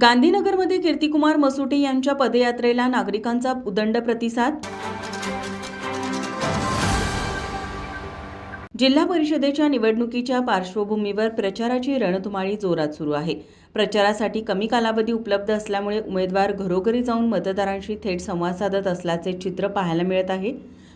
गांधीनगरमध्ये कीर्तिकुमार मसुटे यांच्या पदयात्रेला नागरिकांचा उदंड प्रतिसाद। जिल्हा परिषदेच्या निवडणुकीच्या पार्श्वभूमीवर प्रचाराची रणधुमाळी जोरात सुरू आहे। प्रचारासाठी कमी कालावधी उपलब्ध असल्यामुळे उमेदवार घरोघरी जाऊन मतदारांशी थेट संवाद साधत असल्याचे चित्र पाहायला मिळत आहे।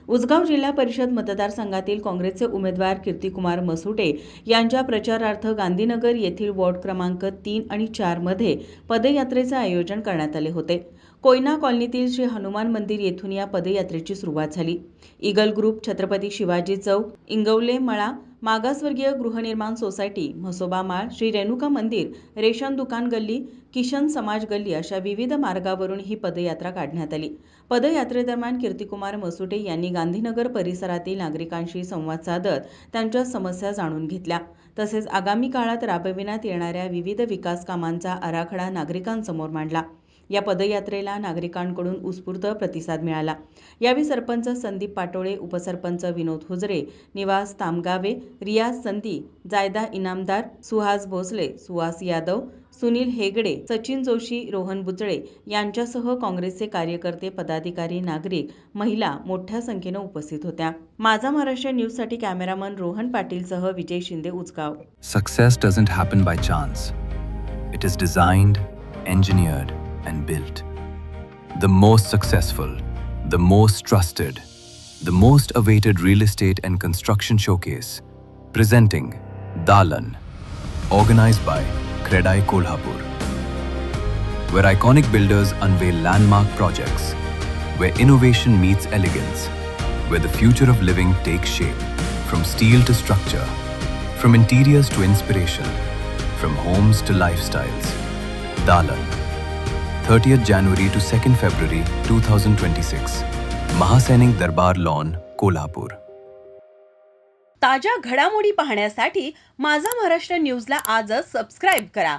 उसगाव जिल्हा परिषद मतदारसंघातील काँग्रेसचे उमेदवार कीर्तिकुमार मसुटे यांच्या प्रचारार्थ गांधीनगर येथील वॉर्ड क्रमांक 3 आणि 4 मध्ये पदयात्रेचे आयोजन करण्यात आले होते। कोयना कॉलनीतील श्री हनुमान मंदिर येथून या पदयात्रेची सुरुवात झाली। ईगल ग्रुप, छत्रपती शिवाजी चौक, इंगवले मळा, मागासवर्गीय गृहनिर्माण सोसायटी, म्हसोबा माळ, श्री रेणुका मंदिर, रेशन दुकान गल्ली, किशन समाज गल्ली अशा विविध मार्गावरून ही पदयात्रा काढण्यात आली। पदयात्रेदरम्यान कीर्तिकुमार मसुटे यांनी गांधीनगर परिसरातील नागरिकांशी संवाद साधत त्यांच्या समस्या जाणून घेतल्या। तसेच आगामी काळात राबविण्यात येणाऱ्या विविध विकास कामांचा आराखडा नागरिकांसमोर मांडला। या पदयात्रेला नागरिकांकडून उत्स्फूर्त प्रतिसाद मिळाला। यावेळी सरपंच संदीप पाटोळे, उपसरपंच विनोद हुजरे, निवास तामगावे, रियाज संदी, जायदा इनामदार, सुहास भोसले, सुहास यादव, सुनील हेगडे, सचिन जोशी, रोहन बुचळे यांच्यासह काँग्रेसचे कार्यकर्ते, पदाधिकारी, नागरिक, महिला मोठ्या संख्येने उपस्थित होत्या। माझा महाराष्ट्र न्यूजसाठी कॅमेरामन रोहन पाटीलसह Vijay Shinde, Usgaon. Success doesn't happen by chance. It is designed, engineered, and built. The most successful, the most trusted, the most awaited real estate and construction showcase, presenting Dalan, organized by Credai Kolhapur, where iconic builders unveil landmark projects, where innovation meets elegance, where the future of living takes shape, from steel to structure, from interiors to inspiration, from homes to lifestyles. Dalan, 30th January to 2nd February 2026, Mahasainik Darbar Lawn, Kolhapur. ताज्या घडामोडी पाहण्यासाठी माझा महाराष्ट्र न्यूजला आजच subscribe करा।